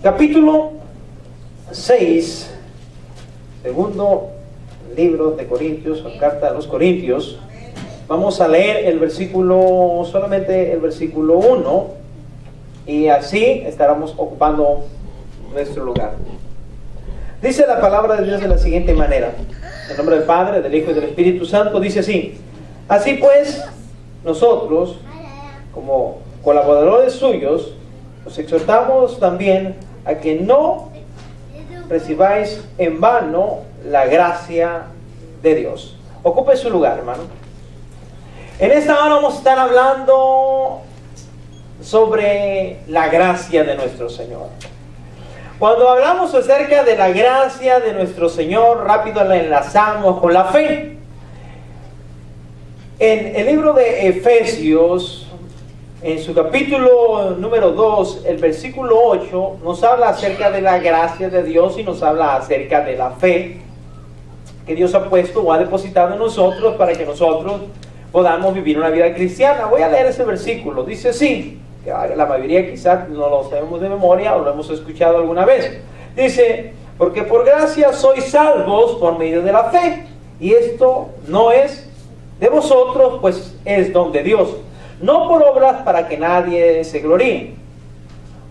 Capítulo 6, segundo libro de Corintios, o carta a los Corintios. Vamos a leer el versículo, solamente el versículo 1, y así estaremos ocupando nuestro lugar. Dice la palabra de Dios de la siguiente manera: en nombre del Padre, del Hijo y del Espíritu Santo. Dice así: así pues, nosotros, como colaboradores suyos, os exhortamos también a que no recibáis en vano la gracia de Dios. Ocupe su lugar, hermano. En esta hora vamos a estar hablando sobre la gracia de nuestro Señor. Cuando hablamos acerca de la gracia de nuestro Señor, rápido la enlazamos con la fe. En el libro de Efesios, en su capítulo número 2, el versículo 8, nos habla acerca de la gracia de Dios y nos habla acerca de la fe que Dios ha puesto o ha depositado en nosotros para que nosotros podamos vivir una vida cristiana. Voy a leer ese versículo. Dice así, que la mayoría quizás no lo sabemos de memoria o lo hemos escuchado alguna vez. Dice: porque por gracia sois salvos por medio de la fe, y esto no es de vosotros, pues es don de Dios, no por obras para que nadie se gloríe,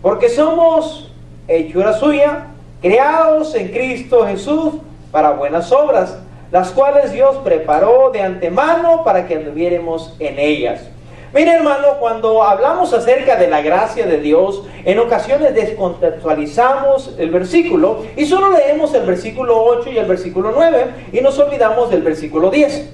porque somos hechura suya, creados en Cristo Jesús para buenas obras, las cuales Dios preparó de antemano para que anduviéramos en ellas. Mire, hermano, cuando hablamos acerca de la gracia de Dios, en ocasiones descontextualizamos el versículo y solo leemos el versículo 8 y el versículo 9 y nos olvidamos del versículo 10.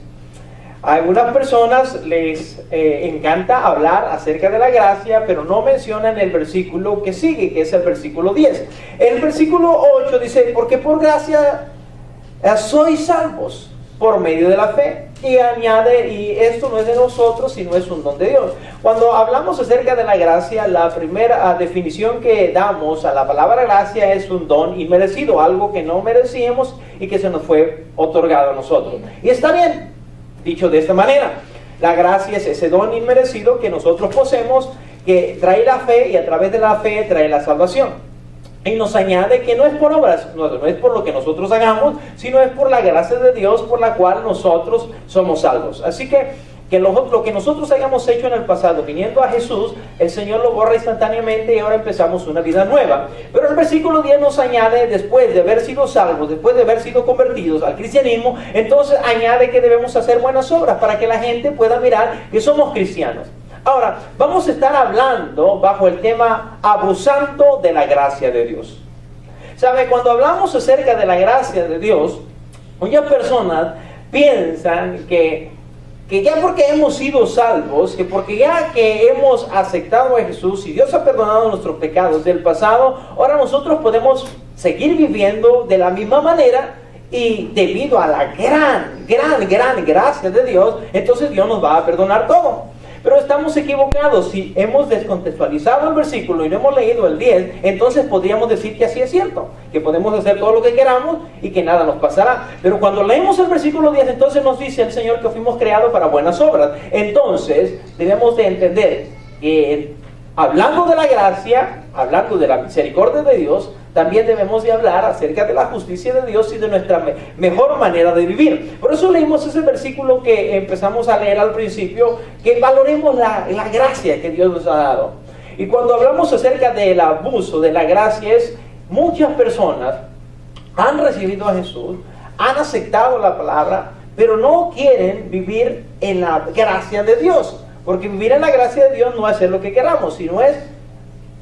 A algunas personas les encanta hablar acerca de la gracia, pero no mencionan el versículo que sigue, que es el versículo 10. El versículo 8 dice: porque por gracia sois salvos por medio de la fe. Y añade: y esto no es de nosotros, sino es un don de Dios. Cuando hablamos acerca de la gracia, la primera definición que damos a la palabra gracia es un don inmerecido, algo que no merecíamos y que se nos fue otorgado a nosotros. Y está bien dicho de esta manera. La gracia es ese don inmerecido que nosotros poseemos, que trae la fe, y a través de la fe trae la salvación. Y nos añade que no es por obras, no es por lo que nosotros hagamos, sino es por la gracia de Dios por la cual nosotros somos salvos. Así que lo que nosotros hayamos hecho en el pasado, viniendo a Jesús, el Señor lo borra instantáneamente y ahora empezamos una vida nueva. Pero el versículo 10 nos añade, después de haber sido salvos, después de haber sido convertidos al cristianismo, entonces añade que debemos hacer buenas obras para que la gente pueda mirar que somos cristianos. Ahora, vamos a estar hablando bajo el tema abusando de la gracia de Dios. ¿Sabe? Cuando hablamos acerca de la gracia de Dios, muchas personas piensan que ya porque hemos sido salvos, que porque ya que hemos aceptado a Jesús y Dios ha perdonado nuestros pecados del pasado, ahora nosotros podemos seguir viviendo de la misma manera, y debido a la gran gracia de Dios, entonces Dios nos va a perdonar todo. Pero estamos equivocados. Si hemos descontextualizado el versículo y no hemos leído el 10, entonces podríamos decir que así es cierto, que podemos hacer todo lo que queramos y que nada nos pasará. Pero cuando leemos el versículo 10, entonces nos dice el Señor que fuimos creados para buenas obras. Entonces debemos de entender que hablando de la gracia, hablando de la misericordia de Dios, también debemos de hablar acerca de la justicia de Dios y de nuestra mejor manera de vivir. Por eso leímos ese versículo que empezamos a leer al principio, que valoremos la gracia que Dios nos ha dado. Y cuando hablamos acerca del abuso de la gracia, muchas personas han recibido a Jesús, han aceptado la palabra, pero no quieren vivir en la gracia de Dios. Porque vivir en la gracia de Dios no es hacer lo que queramos, sino es,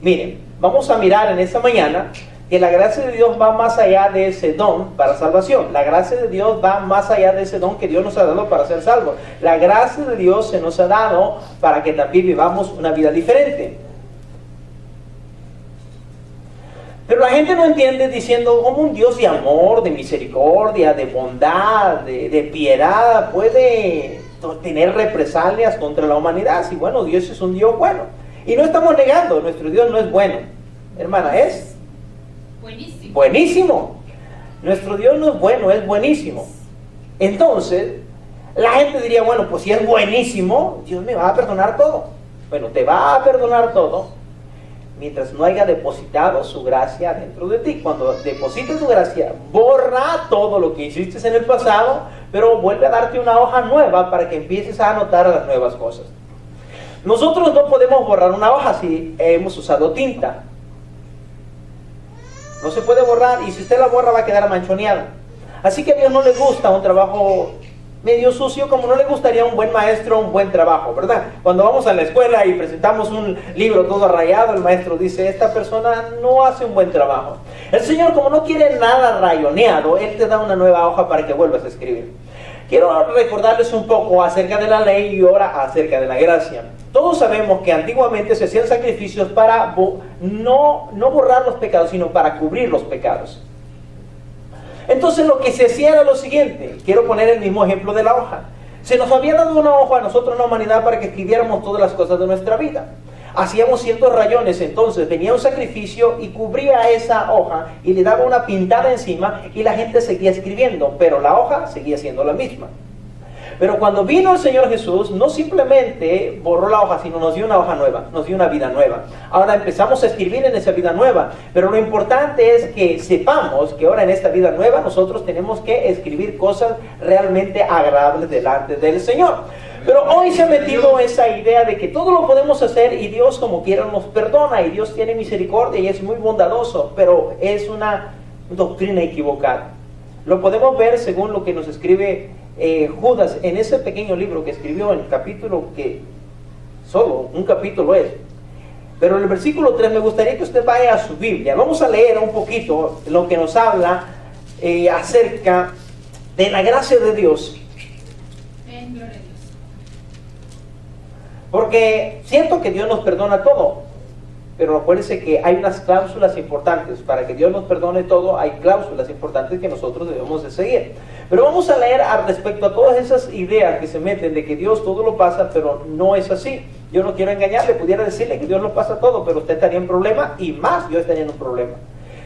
miren, vamos a mirar en esta mañana que la gracia de Dios va más allá de ese don para salvación. La gracia de Dios va más allá de ese don que Dios nos ha dado para ser salvos. La gracia de Dios se nos ha dado para que también vivamos una vida diferente. Pero la gente no entiende diciendo cómo un Dios de amor, de misericordia, de bondad, de piedad puede tener represalias contra la humanidad. Si bueno, Dios es un Dios bueno. Y no estamos negando, nuestro Dios no es bueno. Hermana, es buenísimo. buenísimo. Nuestro Dios no es bueno, es buenísimo. Entonces, la gente diría, bueno, pues si es buenísimo, Dios me va a perdonar todo. Bueno, te va a perdonar todo mientras no haya depositado su gracia dentro de ti. Cuando deposites su gracia, borra todo lo que hiciste en el pasado, pero vuelve a darte una hoja nueva para que empieces a anotar las nuevas cosas. Nosotros no podemos borrar una hoja si hemos usado tinta. No se puede borrar, y si usted la borra va a quedar manchoneada. Así que a Dios no le gusta un trabajo medio sucio, como no le gustaría un buen maestro un buen trabajo, ¿verdad? Cuando vamos a la escuela y presentamos un libro todo rayado, el maestro dice, esta persona no hace un buen trabajo. El Señor, como no quiere nada rayoneado, Él te da una nueva hoja para que vuelvas a escribir. Quiero recordarles un poco acerca de la ley y ahora acerca de la gracia. Todos sabemos que antiguamente se hacían sacrificios para no borrar los pecados, sino para cubrir los pecados. Entonces lo que se hacía era lo siguiente. Quiero poner el mismo ejemplo de la hoja. Se nos había dado una hoja a nosotros en la humanidad para que escribiéramos todas las cosas de nuestra vida. Hacíamos ciertos rayones, entonces venía un sacrificio y cubría esa hoja y le daba una pintada encima y la gente seguía escribiendo, pero la hoja seguía siendo la misma. Pero cuando vino el Señor Jesús, no simplemente borró la hoja, sino nos dio una hoja nueva, nos dio una vida nueva. Ahora empezamos a escribir en esa vida nueva, pero lo importante es que sepamos que ahora en esta vida nueva nosotros tenemos que escribir cosas realmente agradables delante del Señor. Pero hoy se ha metido esa idea de que todo lo podemos hacer y Dios como quiera nos perdona y Dios tiene misericordia y es muy bondadoso, pero es una doctrina equivocada. Lo podemos ver según lo que nos escribe Judas en ese pequeño libro que escribió en el capítulo que solo un capítulo es. Pero en el versículo 3 me gustaría que usted vaya a su Biblia. Vamos a leer un poquito lo que nos habla acerca de la gracia de Dios. Gloria a Dios. Porque siento que Dios nos perdona todo, pero acuérdense que hay unas cláusulas importantes. Para que Dios nos perdone todo, hay cláusulas importantes que nosotros debemos de seguir. Pero vamos a leer al respecto a todas esas ideas que se meten de que Dios todo lo pasa, pero no es así. Yo no quiero engañarle, pudiera decirle que Dios lo pasa todo, pero usted estaría en problema y más yo estaría en un problema.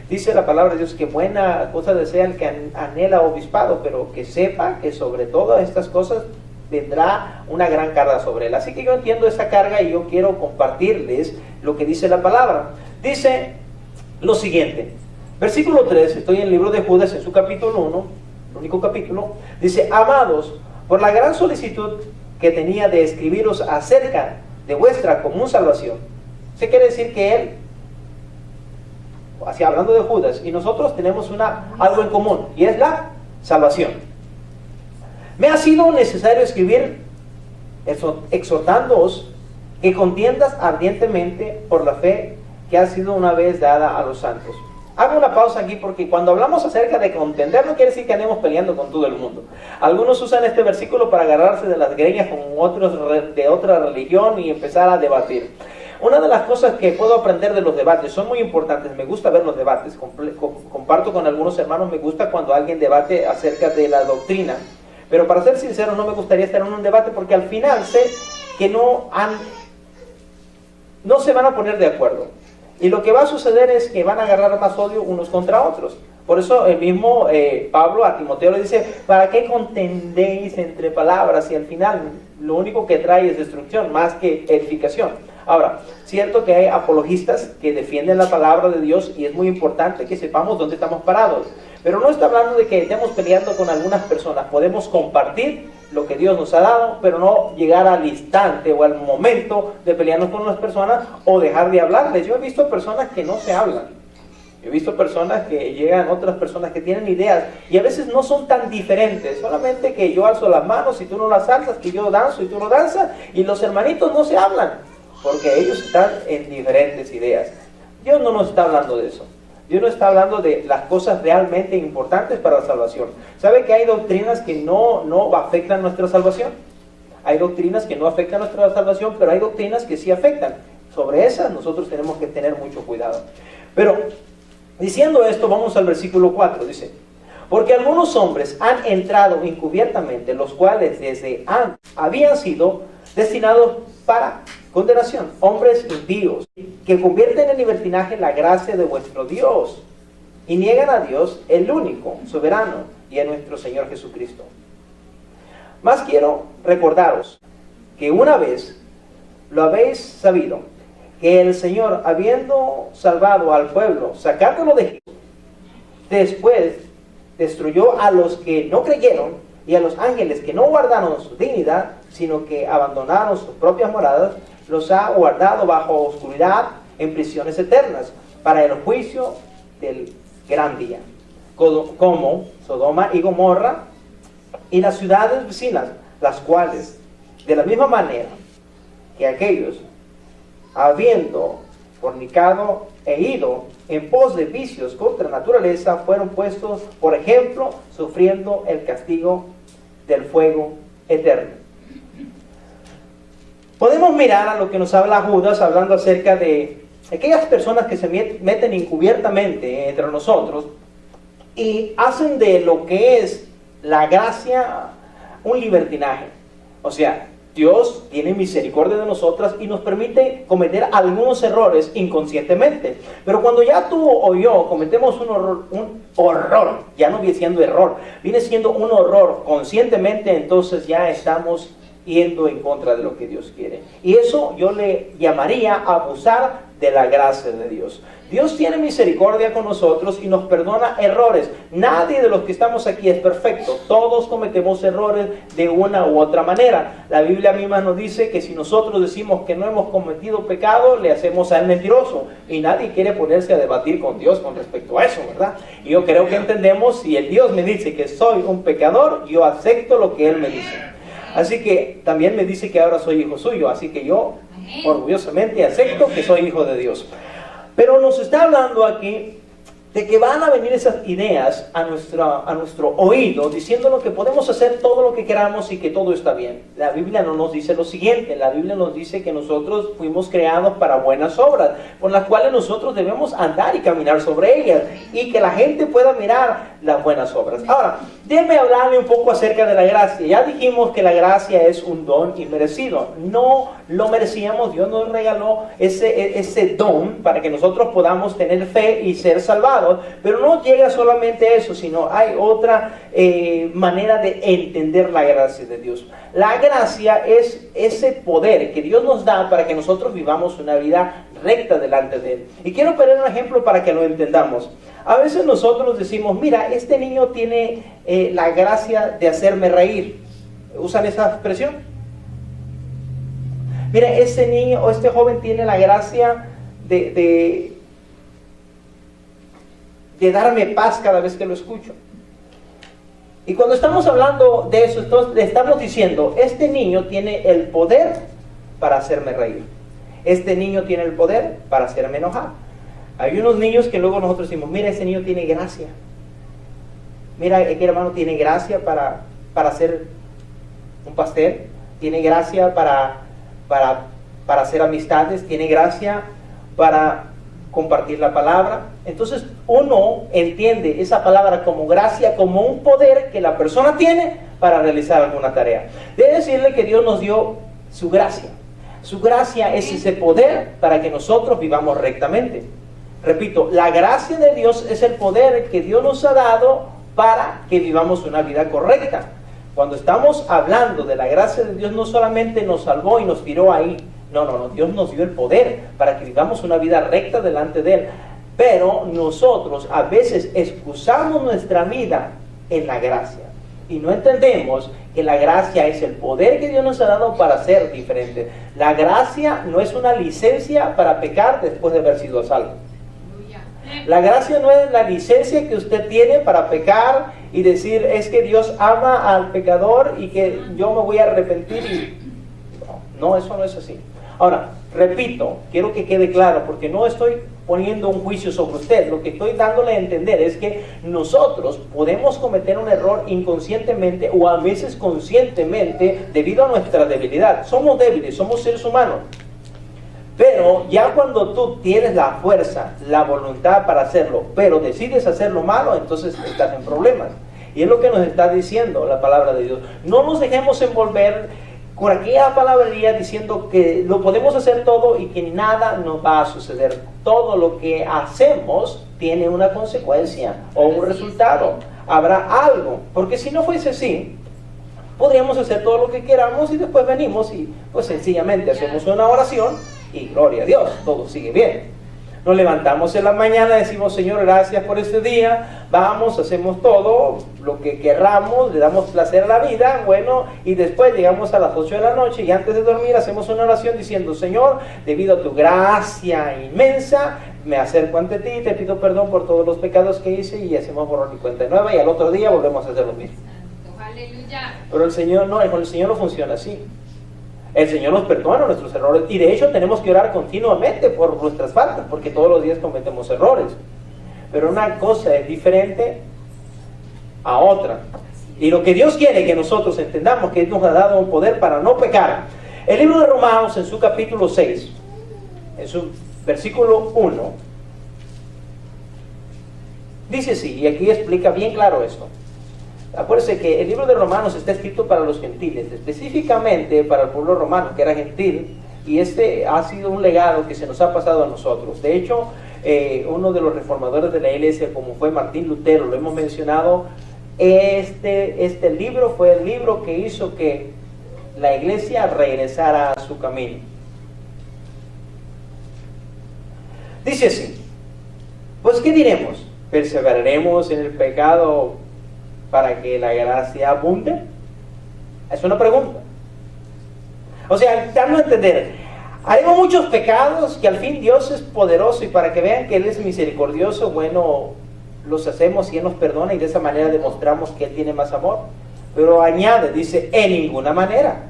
Dice la palabra de Dios que buena cosa desea el que anhela obispado, pero que sepa que sobre todas estas cosas vendrá una gran carga sobre él. Así que yo entiendo esa carga y yo quiero compartirles lo que dice la palabra. Dice lo siguiente, versículo 3, estoy en el libro de Judas en su capítulo 1, el único capítulo, dice, amados, por la gran solicitud que tenía de escribiros acerca de vuestra común salvación. Eso quiere decir que él, así hablando de Judas, y nosotros tenemos algo en común, y es la salvación. Me ha sido necesario escribir exhortándoos que contiendas ardientemente por la fe que ha sido una vez dada a los santos. Hago una pausa aquí porque cuando hablamos acerca de contender no quiere decir que andemos peleando con todo el mundo. Algunos usan este versículo para agarrarse de las greñas con otros de otra religión y empezar a debatir. Una de las cosas que puedo aprender de los debates, son muy importantes, me gusta ver los debates, comparto con algunos hermanos, me gusta cuando alguien debate acerca de la doctrina. Pero para ser sincero, no me gustaría estar en un debate porque al final sé que no se van a poner de acuerdo. Y lo que va a suceder es que van a agarrar más odio unos contra otros. Por eso el mismo Pablo a Timoteo le dice, ¿para qué contendéis entre palabras? Y al final lo único que trae es destrucción, más que edificación. Ahora, cierto que hay apologistas que defienden la palabra de Dios y es muy importante que sepamos dónde estamos parados. Pero no está hablando de que estemos peleando con algunas personas. Podemos compartir lo que Dios nos ha dado, pero no llegar al instante o al momento de pelearnos con unas personas o dejar de hablarles. Yo he visto personas que no se hablan. He visto personas que llegan, otras personas que tienen ideas y a veces no son tan diferentes. Solamente que yo alzo las manos y tú no las alzas, que yo danzo y tú no danzas, y los hermanitos no se hablan porque ellos están en diferentes ideas. Dios no nos está hablando de eso. Dios no está hablando de las cosas realmente importantes para la salvación. ¿Sabe que hay doctrinas que no afectan nuestra salvación? Hay doctrinas que no afectan nuestra salvación, pero hay doctrinas que sí afectan. Sobre esas nosotros tenemos que tener mucho cuidado. Pero, diciendo esto, vamos al versículo 4, dice, porque algunos hombres han entrado encubiertamente, los cuales desde antes habían sido destinados para condenación. Hombres impíos que convierten en libertinaje la gracia de vuestro Dios y niegan a Dios, el único, soberano, y a nuestro Señor Jesucristo. Mas quiero recordaros que una vez lo habéis sabido, que el Señor, habiendo salvado al pueblo, sacándolo de Egipto, después destruyó a los que no creyeron y a los ángeles que no guardaron su dignidad, sino que abandonaron sus propias moradas, los ha guardado bajo oscuridad en prisiones eternas, para el juicio del gran día, como Sodoma y Gomorra y las ciudades vecinas, las cuales, de la misma manera que aquellos, habiendo fornicado e ido en pos de vicios contra naturaleza, fueron puestos, por ejemplo, sufriendo el castigo del fuego eterno. Podemos mirar a lo que nos habla Judas, hablando acerca de aquellas personas que se meten encubiertamente entre nosotros y hacen de lo que es la gracia un libertinaje. O sea, Dios tiene misericordia de nosotras y nos permite cometer algunos errores inconscientemente. Pero cuando ya tú o yo cometemos un horror, ya no viene siendo error, viene siendo un horror conscientemente, entonces ya estamos yendo en contra de lo que Dios quiere. Y eso yo le llamaría abusar de la gracia de Dios. Dios tiene misericordia con nosotros y nos perdona errores. Nadie de los que estamos aquí es perfecto. Todos cometemos errores de una u otra manera. La Biblia misma nos dice que si nosotros decimos que no hemos cometido pecado, le hacemos a él mentiroso. Y nadie quiere ponerse a debatir con Dios con respecto a eso, ¿verdad? Y yo creo que entendemos, si el Dios me dice que soy un pecador, yo acepto lo que él me dice. Así que también me dice que ahora soy hijo suyo. Así que yo orgullosamente acepto que soy hijo de Dios. Pero nos está hablando aquí de que van a venir esas ideas a nuestro oído, diciéndonos que podemos hacer todo lo que queramos y que todo está bien. La Biblia no nos dice lo siguiente. La Biblia nos dice que nosotros fuimos creados para buenas obras, por las cuales nosotros debemos andar y caminar sobre ellas, y que la gente pueda mirar las buenas obras. Ahora, déjenme hablarle un poco acerca de la gracia. Ya dijimos que la gracia es un don inmerecido. No lo merecíamos. Dios nos regaló ese don para que nosotros podamos tener fe y ser salvados. Pero no llega solamente a eso, sino hay otra manera de entender la gracia de Dios. La gracia es ese poder que Dios nos da para que nosotros vivamos una vida recta delante de Él. Y quiero poner un ejemplo para que lo entendamos. A veces nosotros decimos, mira, este niño tiene la gracia de hacerme reír. ¿Usan esa expresión? Mira, ese niño o este joven tiene la gracia de darme paz cada vez que lo escucho. Y cuando estamos hablando de eso, entonces le estamos diciendo, este niño tiene el poder para hacerme reír. Este niño tiene el poder para hacerme enojar. Hay unos niños que luego nosotros decimos, mira, ese niño tiene gracia. Mira, este hermano tiene gracia para hacer un pastel. Tiene gracia para hacer amistades. Tiene gracia para compartir la palabra. Entonces uno entiende esa palabra como gracia, como un poder que la persona tiene para realizar alguna tarea. Debe decirle que Dios nos dio su gracia. Su gracia es ese poder para que nosotros vivamos rectamente. Repito, la gracia de Dios es el poder que Dios nos ha dado para que vivamos una vida correcta. Cuando estamos hablando de la gracia de Dios, no solamente nos salvó y nos tiró ahí. No, Dios nos dio el poder para que vivamos una vida recta delante de Él. Pero nosotros a veces excusamos nuestra vida en la gracia. Y no entendemos que la gracia es el poder que Dios nos ha dado para ser diferentes. La gracia no es una licencia para pecar después de haber sido salvo. La gracia no es la licencia que usted tiene para pecar y decir, es que Dios ama al pecador y que yo me voy a arrepentir. No, eso no es así. Ahora, repito, quiero que quede claro, porque no estoy poniendo un juicio sobre usted. Lo que estoy dándole a entender es que nosotros podemos cometer un error inconscientemente o a veces conscientemente debido a nuestra debilidad. Somos débiles, somos seres humanos. Pero ya cuando tú tienes la fuerza, la voluntad para hacerlo, pero decides hacerlo malo, entonces estás en problemas. Y es lo que nos está diciendo la palabra de Dios. No nos dejemos envolver con aquella palabrería diciendo que lo podemos hacer todo y que nada nos va a suceder. Todo lo que hacemos tiene una consecuencia o un resultado. Habrá algo, porque si no fuese así, podríamos hacer todo lo que queramos y después venimos y pues sencillamente hacemos una oración y gloria a Dios, todo sigue bien. Nos levantamos en la mañana, decimos Señor, gracias por este día, vamos, hacemos todo lo que querramos, le damos placer a la vida, bueno, y después llegamos a las 8 de la noche y antes de dormir hacemos una oración diciendo Señor, debido a tu gracia inmensa, me acerco ante ti, te pido perdón por todos los pecados que hice y hacemos borrón y cuenta nueva y al otro día volvemos a hacer lo mismo. Aleluya. Pero el Señor no, con el Señor no funciona así. El Señor nos perdona nuestros errores y de hecho tenemos que orar continuamente por nuestras faltas porque todos los días cometemos errores. Pero una cosa es diferente a otra. Y lo que Dios quiere que nosotros entendamos que Él nos ha dado un poder para no pecar. El libro de Romanos en su capítulo 6, en su versículo 1, dice así, y aquí explica bien claro esto. Acuérdense que el libro de Romanos está escrito para los gentiles, específicamente para el pueblo romano, que era gentil, y este ha sido un legado que se nos ha pasado a nosotros. De hecho, uno de los reformadores de la iglesia, como fue Martín Lutero, lo hemos mencionado, este libro fue el libro que hizo que la iglesia regresara a su camino. Dice así, pues ¿qué diremos? ¿Perseveraremos en el pecado para que la gracia abunde? Es una pregunta. O sea, dando a entender, haremos muchos pecados que al fin Dios es poderoso y para que vean que Él es misericordioso, bueno, los hacemos y Él nos perdona y de esa manera demostramos que Él tiene más amor. Pero añade, dice, en ninguna manera.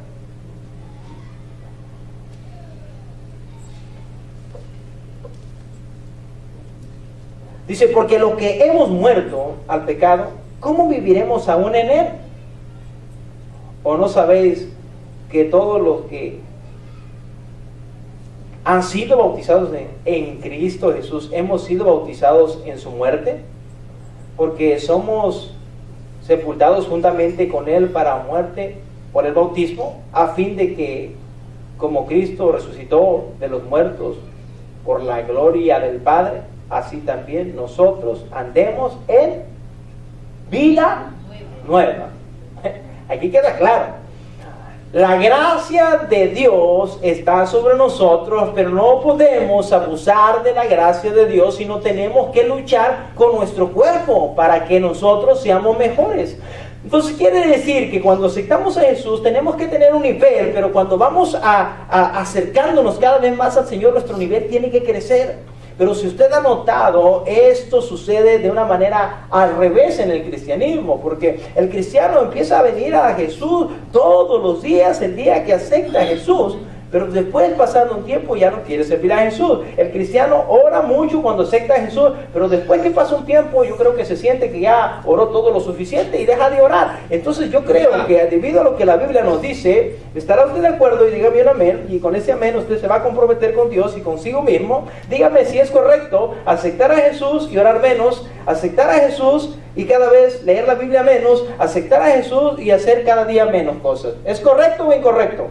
Dice, porque lo que hemos muerto al pecado, ¿cómo viviremos aún en él? ¿O no sabéis que todos los que han sido bautizados en Cristo Jesús, hemos sido bautizados en su muerte? Porque somos sepultados juntamente con él para muerte por el bautismo, a fin de que, como Cristo resucitó de los muertos por la gloria del Padre, así también nosotros andemos en vida nueva. Aquí queda claro. La gracia de Dios está sobre nosotros, pero no podemos abusar de la gracia de Dios, sino tenemos que luchar con nuestro cuerpo para que nosotros seamos mejores. Entonces quiere decir que cuando aceptamos a Jesús tenemos que tener un nivel, pero cuando vamos acercándonos cada vez más al Señor, nuestro nivel tiene que crecer. Pero si usted ha notado, esto sucede de una manera al revés en el cristianismo, porque el cristiano empieza a venir a Jesús todos los días, el día que acepta a Jesús, pero después, pasando un tiempo, ya no quiere servir a Jesús. El cristiano ora mucho cuando acepta a Jesús, pero después que pasa un tiempo, yo creo que se siente que ya oró todo lo suficiente y deja de orar. Entonces yo creo que debido a lo que la Biblia nos dice, estará usted de acuerdo y diga bien amén, y con ese amén usted se va a comprometer con Dios y consigo mismo. Dígame si es correcto aceptar a Jesús y orar menos, aceptar a Jesús y cada vez leer la Biblia menos, aceptar a Jesús y hacer cada día menos cosas. ¿Es correcto o incorrecto?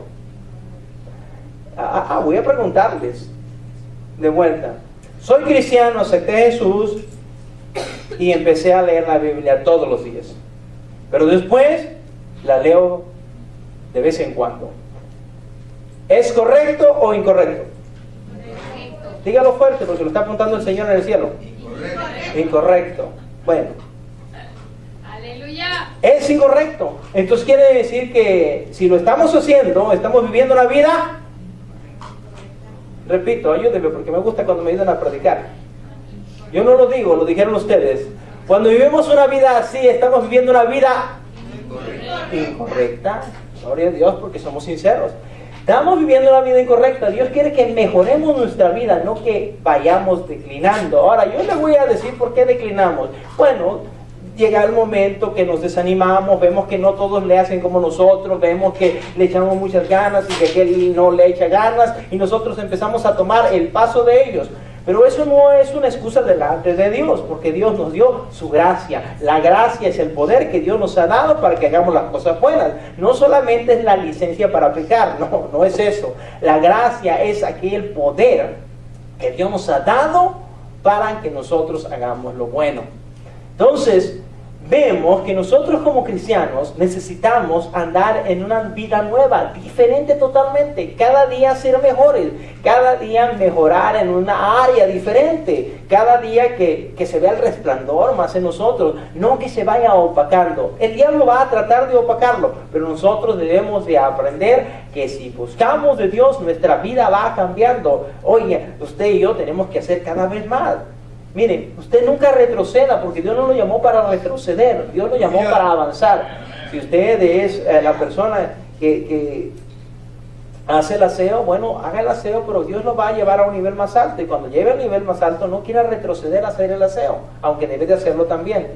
Voy a preguntarles de vuelta. Soy cristiano, acepté a Jesús y empecé a leer la Biblia todos los días, pero después la leo de vez en cuando. ¿Es correcto o incorrecto? Correcto. Dígalo fuerte porque lo está apuntando el Señor en el cielo. Incorrecto. Incorrecto. Bueno, Aleluya. es incorrecto. Entonces quiere decir que si lo estamos haciendo, estamos viviendo una vida. Repito, ayúdenme porque me gusta cuando me ayudan a predicar. Yo no lo digo, lo dijeron ustedes. Cuando vivimos una vida así, estamos viviendo una vida incorrecta. Gloria a Dios porque somos sinceros. Estamos viviendo una vida incorrecta. Dios quiere que mejoremos nuestra vida, no que vayamos declinando. Ahora, yo les voy a decir por qué declinamos. Bueno, llega el momento que nos desanimamos, vemos que no todos le hacen como nosotros, vemos que le echamos muchas ganas y que aquel no le echa ganas y nosotros empezamos a tomar el paso de ellos. Pero eso no es una excusa delante de Dios, porque Dios nos dio su gracia. La gracia es el poder que Dios nos ha dado para que hagamos las cosas buenas. No solamente es la licencia para pecar, no es eso. La gracia es aquel poder que Dios nos ha dado para que nosotros hagamos lo bueno. Entonces, vemos que nosotros como cristianos necesitamos andar en una vida nueva, diferente totalmente, cada día ser mejores, cada día mejorar en una área diferente, cada día que se vea el resplandor más en nosotros, no que se vaya opacando. El diablo va a tratar de opacarlo, pero nosotros debemos de aprender que si buscamos de Dios, nuestra vida va cambiando. Oye, usted y yo tenemos que hacer cada vez más. Mire, usted nunca retroceda, porque Dios no lo llamó para retroceder, Dios lo llamó para avanzar. Si usted es la persona que hace el aseo, bueno, haga el aseo, pero Dios lo va a llevar a un nivel más alto. Y cuando lleve al nivel más alto, no quiera retroceder a hacer el aseo, aunque debe de hacerlo también.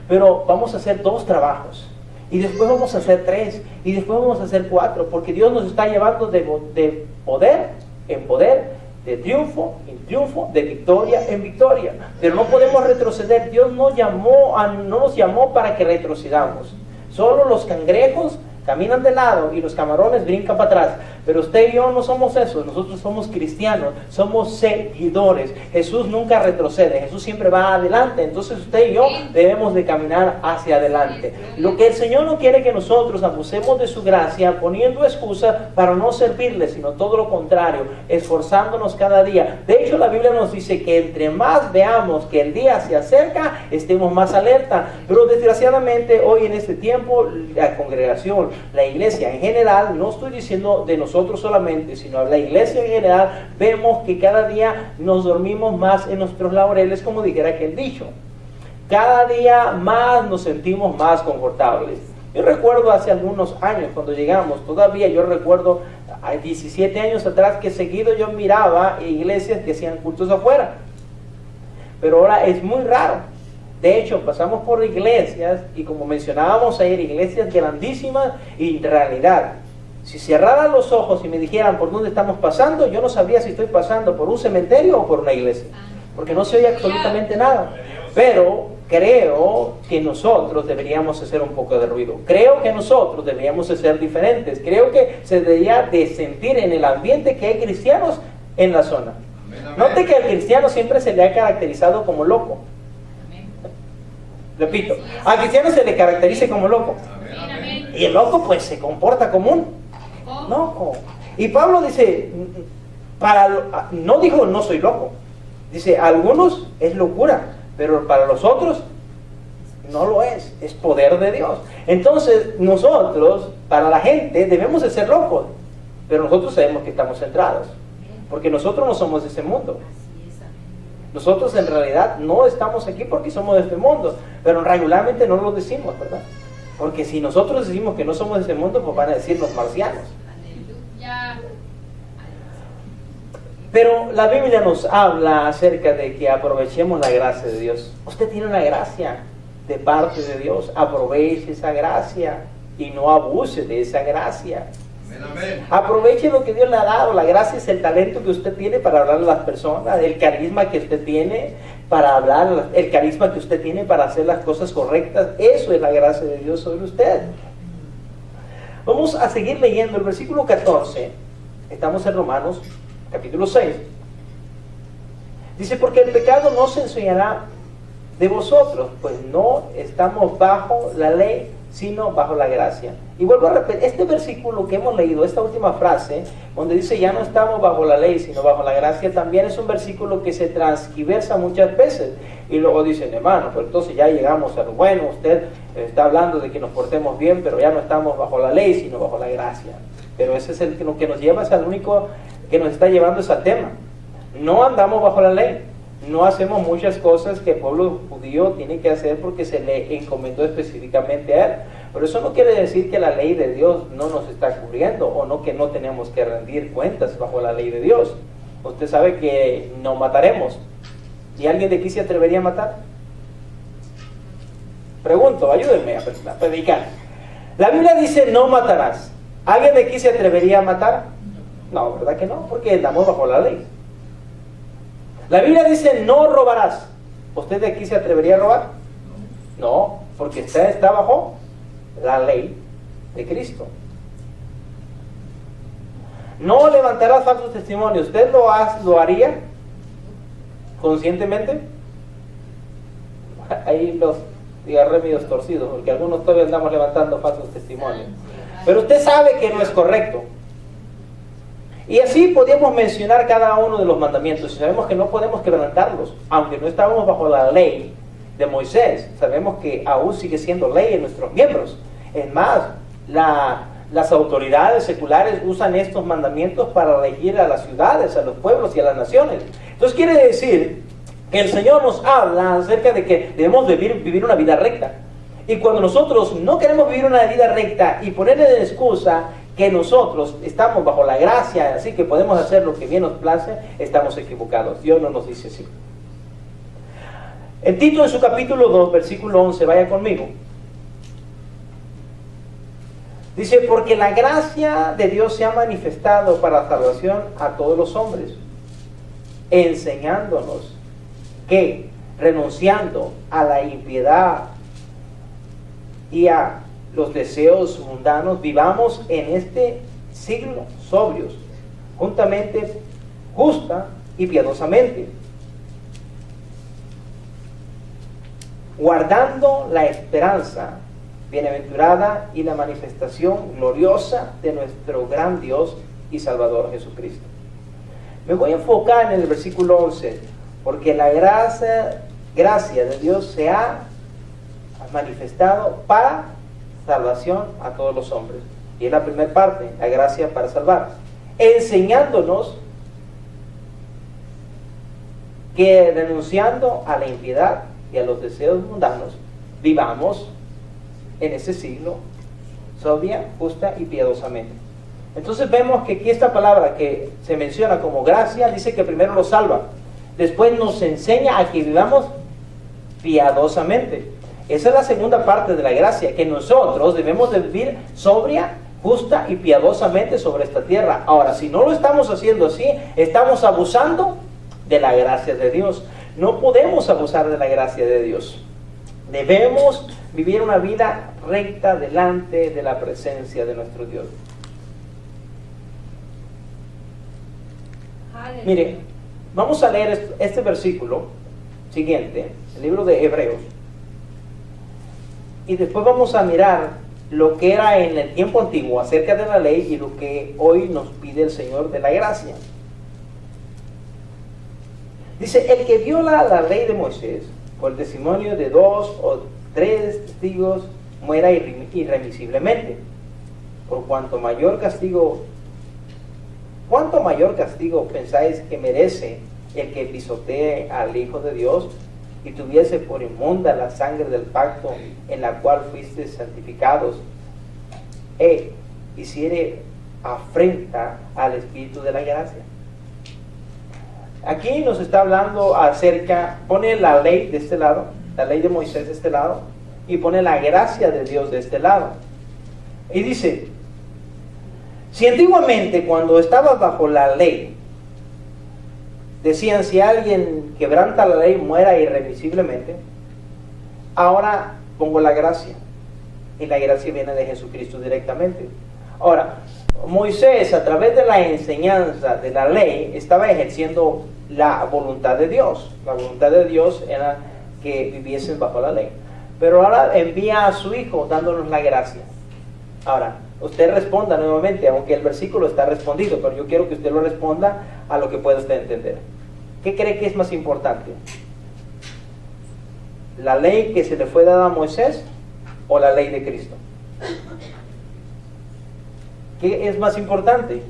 Pero vamos a hacer 2 trabajos, y después vamos a hacer 3, y después vamos a hacer 4, porque Dios nos está llevando de poder en poder, de triunfo en triunfo, de victoria en victoria. Pero no podemos retroceder. Dios no nos llamó para que retrocedamos. Solo los cangrejos caminan de lado y los camarones brincan para atrás. Pero usted y yo no somos eso. Nosotros somos cristianos, somos seguidores. Jesús nunca retrocede, Jesús siempre va adelante. Entonces usted y yo debemos de caminar hacia adelante. Lo que el Señor no quiere que nosotros abusemos de su gracia poniendo excusas para no servirle, sino todo lo contrario, esforzándonos cada día. De hecho, la Biblia nos dice que entre más veamos que el día se acerca, estemos más alerta. Pero desgraciadamente hoy en este tiempo, la congregación, la iglesia en general, no estoy diciendo de nosotros solamente, sino la iglesia en general, vemos que cada día nos dormimos más en nuestros laureles, como dijera aquel dicho. Cada día más nos sentimos más confortables. Yo recuerdo hace algunos años cuando llegamos, todavía yo recuerdo 17 años atrás que seguido yo miraba iglesias que hacían cultos afuera, pero ahora es muy raro. De hecho, pasamos por iglesias y, como mencionábamos ayer, iglesias grandísimas, y en realidad, si cerraran los ojos y me dijeran por dónde estamos pasando, yo no sabría si estoy pasando por un cementerio o por una iglesia, porque no se oye absolutamente nada. Pero creo que nosotros deberíamos hacer un poco de ruido. Creo que nosotros deberíamos ser diferentes. Creo que se debería de sentir en el ambiente que hay cristianos en la zona. Note que al cristiano siempre se le ha caracterizado como loco. Repito, al cristiano se le caracteriza como loco. Y el loco pues se comporta como un loco. Y Pablo dice, no dijo no soy loco. Dice, a algunos es locura, pero para los otros no lo es poder de Dios. Entonces nosotros, para la gente, debemos de ser locos, pero nosotros sabemos que estamos centrados, porque nosotros no somos de ese mundo. Nosotros en realidad no estamos aquí porque somos de este mundo, pero regularmente no lo decimos, ¿verdad? Porque si nosotros decimos que no somos de este mundo, pues van a decir los marcianos. Pero la Biblia nos habla acerca de que aprovechemos la gracia de Dios. Usted tiene una gracia de parte de Dios, aproveche esa gracia y no abuse de esa gracia. Aproveche lo que Dios le ha dado. La gracia es el talento que usted tiene para hablar a las personas, el carisma que usted tiene para hablar, el carisma que usted tiene para hacer las cosas correctas. Eso es la gracia de Dios sobre usted. Vamos a seguir leyendo el versículo 14. Estamos en Romanos capítulo 6. Dice, porque el pecado no se enseñará de vosotros, pues no estamos bajo la ley, sino bajo la gracia. Y vuelvo a repetir, este versículo que hemos leído, esta última frase, donde dice ya no estamos bajo la ley, sino bajo la gracia, también es un versículo que se transgiversa muchas veces. Y luego dicen, hermano, pues entonces ya llegamos a lo bueno, usted está hablando de que nos portemos bien, pero ya no estamos bajo la ley, sino bajo la gracia. Pero ese es lo que nos lleva, es el único que nos está llevando ese tema. No andamos bajo la ley. No hacemos muchas cosas que el pueblo judío tiene que hacer porque se le encomendó específicamente a él. Pero eso no quiere decir que la ley de Dios no nos está cubriendo, o no que no tenemos que rendir cuentas bajo la ley de Dios. Usted sabe que no mataremos. ¿Y alguien de aquí se atrevería a matar? Pregunto, ayúdenme a predicar. La Biblia dice no matarás. ¿Alguien de aquí se atrevería a matar? No, ¿verdad que no? Porque andamos bajo la ley. La Biblia dice, no robarás. ¿Usted de aquí se atrevería a robar? No, porque usted está bajo la ley de Cristo. No levantarás falsos testimonios. ¿Usted lo haría conscientemente? Ahí los agarré medios torcidos, porque algunos todavía andamos levantando falsos testimonios. Pero usted sabe que no es correcto. Y así podemos mencionar cada uno de los mandamientos. Y sabemos que no podemos quebrantarlos, aunque no estábamos bajo la ley de Moisés. Sabemos que aún sigue siendo ley en nuestros miembros. Es más, las autoridades seculares usan estos mandamientos para regir a las ciudades, a los pueblos y a las naciones. Entonces quiere decir que el Señor nos habla acerca de que debemos vivir una vida recta. Y cuando nosotros no queremos vivir una vida recta y ponerle de excusa que nosotros estamos bajo la gracia, así que podemos hacer lo que bien nos place, estamos equivocados. Dios no nos dice así. En Tito, en su capítulo 2, versículo 11, vaya conmigo. Dice, porque la gracia de Dios se ha manifestado para salvación a todos los hombres, enseñándonos que, renunciando a la impiedad y a los deseos mundanos, vivamos en este siglo sobrios, justa y piadosamente, guardando la esperanza bienaventurada y la manifestación gloriosa de nuestro gran Dios y Salvador Jesucristo. Me voy a enfocar en el versículo 11, porque la gracia de Dios se ha manifestado para salvación a todos los hombres. Y es la primera parte, la gracia para salvar, enseñándonos que renunciando a la impiedad y a los deseos mundanos, vivamos en ese siglo sobria, justa y piadosamente. Entonces vemos que aquí esta palabra que se menciona como gracia, dice que primero nos salva, después nos enseña a que vivamos piadosamente. Esa es la segunda parte de la gracia, que nosotros debemos de vivir sobria, justa y piadosamente sobre esta tierra. Ahora, si no lo estamos haciendo así, estamos abusando de la gracia de Dios. No podemos abusar de la gracia de Dios. Debemos vivir una vida recta delante de la presencia de nuestro Dios. Mire, vamos a leer este versículo siguiente, el libro de Hebreos. Y después vamos a mirar lo que era en el tiempo antiguo acerca de la ley y lo que hoy nos pide el Señor de la gracia. Dice, el que viola la ley de Moisés por el testimonio de 2 o 3 testigos muera irremisiblemente. Por cuanto mayor castigo pensáis que merece el que pisotee al Hijo de Dios y tuviese por inmunda la sangre del pacto en la cual fuisteis santificados, e hiciere afrenta al Espíritu de la gracia. Aquí nos está hablando acerca, pone la ley de este lado, la ley de Moisés de este lado, y pone la gracia de Dios de este lado. Y dice, si antiguamente cuando estaba bajo la ley, decían si alguien quebranta la ley muera irremisiblemente, ahora pongo la gracia, y la gracia viene de Jesucristo directamente. Ahora, Moisés, a través de la enseñanza de la ley, estaba ejerciendo la voluntad de Dios. La voluntad de Dios era que viviesen bajo la ley. Pero ahora envía a su Hijo dándonos la gracia. Ahora, usted responda nuevamente, aunque el versículo está respondido, pero yo quiero que usted lo responda a lo que pueda usted entender. ¿Qué cree que es más importante? ¿La ley que se le fue dada a Moisés o la ley de Cristo? ¿Qué es más importante?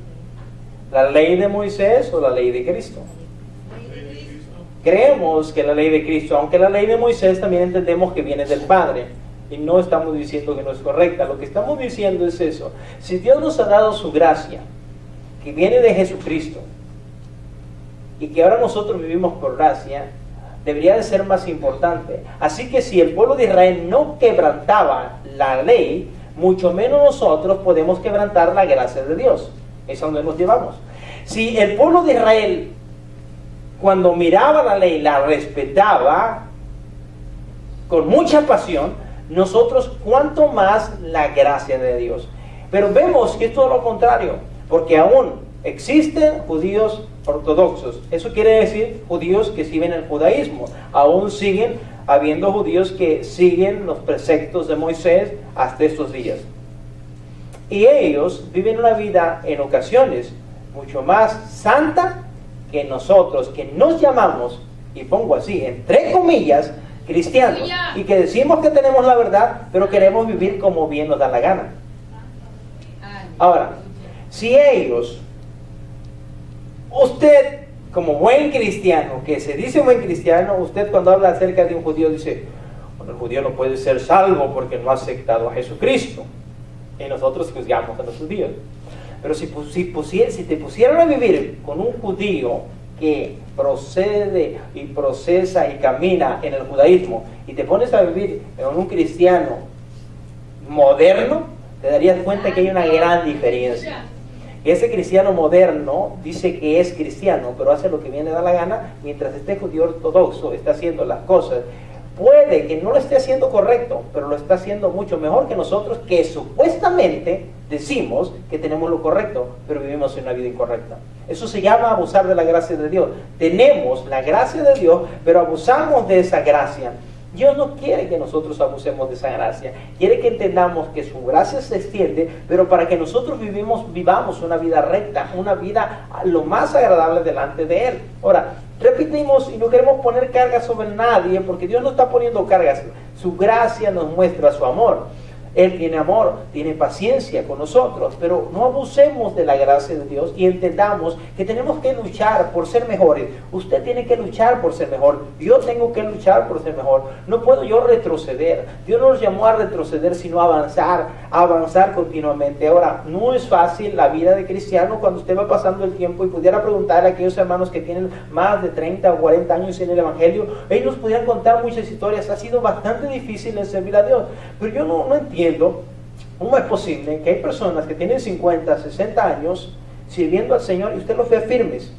¿La ley de Moisés o la ley de Cristo? Creemos que la ley de Cristo, aunque la ley de Moisés también entendemos que viene del Padre, y no estamos diciendo que no es correcta. Lo que estamos diciendo es eso. Si Dios nos ha dado su gracia, que viene de Jesucristo, y que ahora nosotros vivimos por gracia, debería de ser más importante. Así que si el pueblo de Israel no quebrantaba la ley, mucho menos nosotros podemos quebrantar la gracia de Dios. Es a donde nos llevamos. Si el pueblo de Israel cuando miraba la ley, la respetaba con mucha pasión, nosotros cuanto más la gracia de Dios. Pero vemos que es todo lo contrario, porque aún existen judíos ortodoxos. Eso quiere decir judíos que siguen el judaísmo. Aún siguen habiendo judíos que siguen los preceptos de Moisés hasta estos días. Y ellos viven una vida en ocasiones mucho más santa que nosotros, que nos llamamos, y pongo así, entre comillas, cristianos, y que decimos que tenemos la verdad, pero queremos vivir como bien nos da la gana. Ahora, si ellos, usted como buen cristiano, que se dice buen cristiano, usted cuando habla acerca de un judío dice, bueno, el judío no puede ser salvo porque no ha aceptado a Jesucristo, y nosotros juzgamos a los judíos. Pero si te pusieran a vivir con un judío que procede y procesa y camina en el judaísmo, y te pones a vivir con un cristiano moderno, te darías cuenta que hay una gran diferencia. Ese cristiano moderno dice que es cristiano, pero hace lo que viene da la gana, mientras este judío ortodoxo está haciendo las cosas. Puede que no lo esté haciendo correcto, pero lo está haciendo mucho mejor que nosotros, que supuestamente decimos que tenemos lo correcto, pero vivimos una vida incorrecta. Eso se llama abusar de la gracia de Dios. Tenemos la gracia de Dios, pero abusamos de esa gracia. Dios no quiere que nosotros abusemos de esa gracia. Quiere que entendamos que su gracia se extiende, pero para que nosotros vivamos una vida recta, una vida lo más agradable delante de Él. Ahora, repetimos y no queremos poner cargas sobre nadie, porque Dios no está poniendo cargas. Su gracia nos muestra su amor. Él tiene amor, tiene paciencia con nosotros, pero no abusemos de la gracia de Dios y entendamos que tenemos que luchar por ser mejores. Usted tiene que luchar por ser mejor, yo tengo que luchar por ser mejor. No puedo yo retroceder. Dios no nos llamó a retroceder, sino a avanzar continuamente. Ahora, no es fácil la vida de cristiano cuando usted va pasando el tiempo, y pudiera preguntar a aquellos hermanos que tienen más de 30 o 40 años en el Evangelio, ellos pudieran contar muchas historias. Ha sido bastante difícil en servir a Dios, pero yo no entiendo cómo es posible que hay personas que tienen 50, 60 años sirviendo al Señor y usted los ve firmes,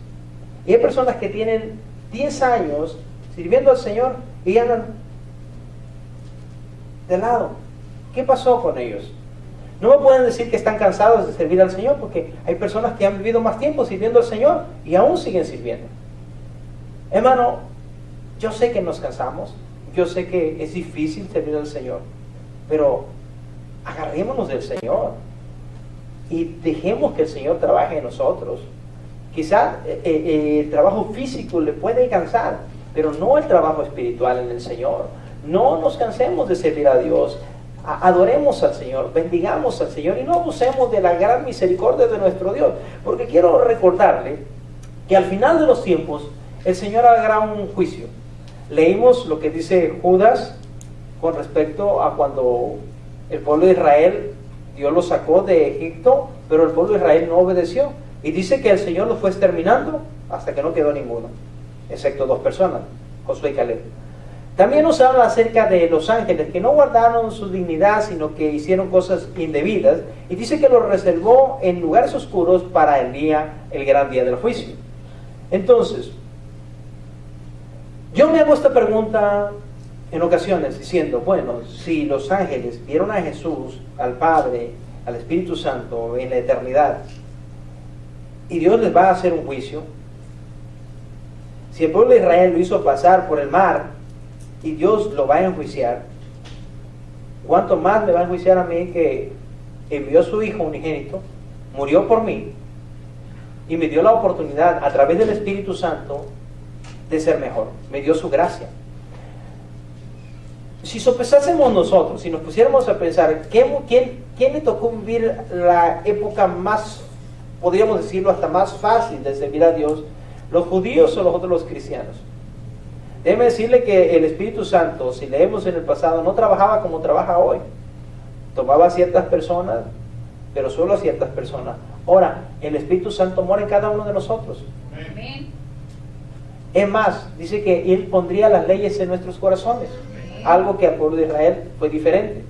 y hay personas que tienen 10 años sirviendo al Señor y andan de lado. ¿Qué pasó con ellos? No me pueden decir que están cansados de servir al Señor, porque hay personas que han vivido más tiempo sirviendo al Señor y aún siguen sirviendo. Hermano, yo sé que nos cansamos, yo sé que es difícil servir al Señor, pero agarrémonos del Señor y dejemos que el Señor trabaje en nosotros. Quizás el trabajo físico le puede cansar, pero no el trabajo espiritual en el Señor. No nos cansemos de servir a Dios. Adoremos al Señor, bendigamos al Señor y no abusemos de la gran misericordia de nuestro Dios. Porque quiero recordarle que al final de los tiempos el Señor hará un juicio. Leímos lo que dice Judas con respecto a cuando el pueblo de Israel, Dios los sacó de Egipto, pero el pueblo de Israel no obedeció. Y dice que el Señor los fue exterminando hasta que no quedó ninguno, excepto 2 personas, Josué y Caleb. También nos habla acerca de los ángeles, que no guardaron su dignidad, sino que hicieron cosas indebidas. Y dice que los reservó en lugares oscuros para el gran día del juicio. Entonces, yo me hago esta pregunta en ocasiones diciendo, bueno, si los ángeles vieron a Jesús, al Padre, al Espíritu Santo en la eternidad, y Dios les va a hacer un juicio, si el pueblo de Israel lo hizo pasar por el mar y Dios lo va a enjuiciar, ¿cuánto más me va a enjuiciar a mí, que envió a su Hijo unigénito, murió por mí y me dio la oportunidad a través del Espíritu Santo de ser mejor? Me dio su gracia. Si sopesásemos nosotros, si nos pusiéramos a pensar, ¿quién le tocó vivir la época más, podríamos decirlo, hasta más fácil de servir a Dios? ¿Los judíos o los cristianos? Déjeme decirle que el Espíritu Santo, si leemos en el pasado, no trabajaba como trabaja hoy. Tomaba a ciertas personas, pero solo a ciertas personas. Ahora, el Espíritu Santo mora en cada uno de nosotros. Amén. Es más, dice que Él pondría las leyes en nuestros corazones. Algo que al pueblo de Israel fue diferente.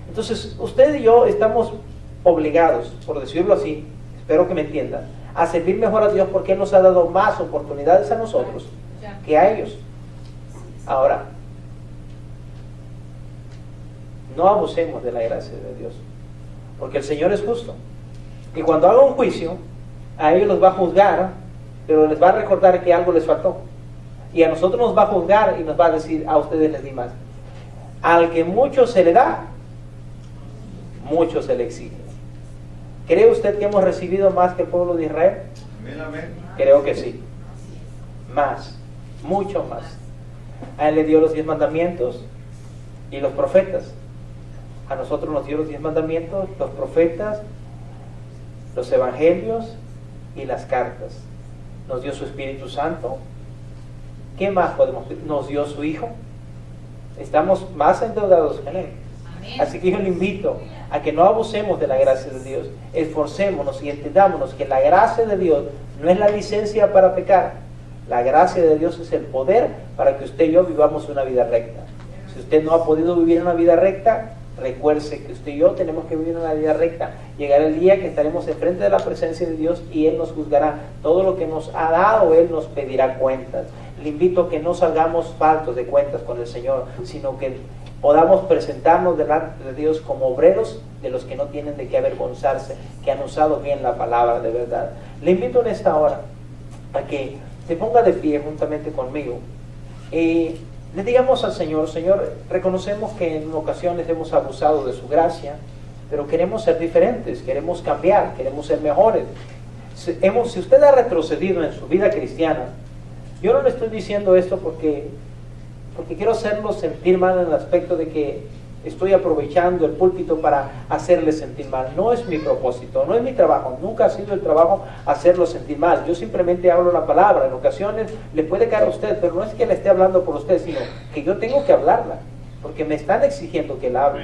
Entonces, usted y yo estamos obligados, por decirlo así, espero que me entiendan, a servir mejor a Dios porque Él nos ha dado más oportunidades a nosotros que a ellos. Ahora, no abusemos de la gracia de Dios, porque el Señor es justo. Y cuando haga un juicio, a ellos los va a juzgar, pero les va a recordar que algo les faltó. Y a nosotros nos va a juzgar y nos va a decir, a ustedes les di más. Al que mucho se le da, mucho se le exige. ¿Cree usted que hemos recibido más que el pueblo de Israel? Creo que sí. Más, mucho más. A Él le dio los 10 mandamientos y los profetas. A nosotros nos dio los 10 mandamientos, los profetas, los evangelios y las cartas. Nos dio su Espíritu Santo. ¿Qué más podemos pedir? Nos dio su Hijo. Estamos más endeudados que Él. Así que yo le invito a que no abusemos de la gracia de Dios. Esforcémonos y entendámonos que la gracia de Dios no es la licencia para pecar. La gracia de Dios es el poder para que usted y yo vivamos una vida recta. Si usted no ha podido vivir una vida recta, recuerde que usted y yo tenemos que vivir una vida recta. Llegará el día que estaremos enfrente de la presencia de Dios y Él nos juzgará. Todo lo que nos ha dado, Él nos pedirá cuentas. Le invito a que no salgamos faltos de cuentas con el Señor, sino que podamos presentarnos delante de Dios como obreros de los que no tienen de qué avergonzarse, que han usado bien la palabra de verdad. Le invito en esta hora a que se ponga de pie juntamente conmigo y le digamos al Señor: Señor, reconocemos que en ocasiones hemos abusado de su gracia, pero queremos ser diferentes, queremos cambiar, queremos ser mejores. Si usted ha retrocedido en su vida cristiana, yo no le estoy diciendo esto porque quiero hacerlo sentir mal en el aspecto de que estoy aprovechando el púlpito para hacerle sentir mal. No es mi propósito, no es mi trabajo, nunca ha sido el trabajo hacerlo sentir mal. Yo simplemente hablo la palabra. En ocasiones le puede caer a usted, pero no es que le esté hablando por usted, sino que yo tengo que hablarla, porque me están exigiendo que la hable.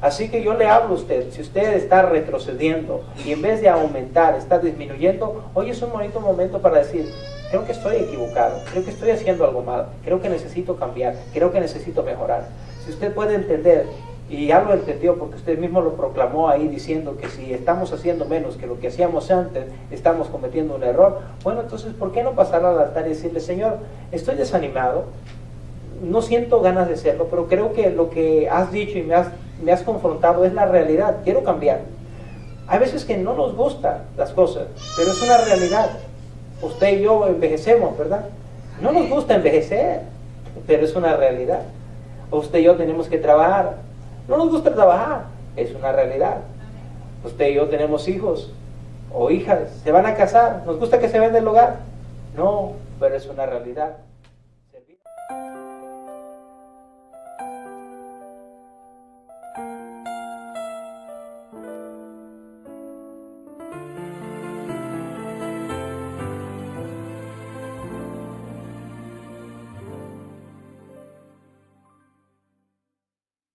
Así que yo le hablo a usted. Si usted está retrocediendo y en vez de aumentar está disminuyendo, hoy es un bonito momento para decir: creo que estoy equivocado, creo que estoy haciendo algo mal, creo que necesito cambiar, creo que necesito mejorar. Si usted puede entender, y ya lo entendió porque usted mismo lo proclamó ahí diciendo que si estamos haciendo menos que lo que hacíamos antes, estamos cometiendo un error, bueno, entonces ¿por qué no pasar al altar y decirle: Señor, estoy desanimado, no siento ganas de hacerlo, pero creo que lo que has dicho y me has confrontado es la realidad, quiero cambiar. Hay veces que no nos gustan las cosas, pero es una realidad. Usted y yo envejecemos, ¿verdad? No nos gusta envejecer, pero es una realidad. Usted y yo tenemos que trabajar. No nos gusta trabajar, es una realidad. Usted y yo tenemos hijos o hijas, se van a casar. ¿Nos gusta que se venda el hogar? No, pero es una realidad.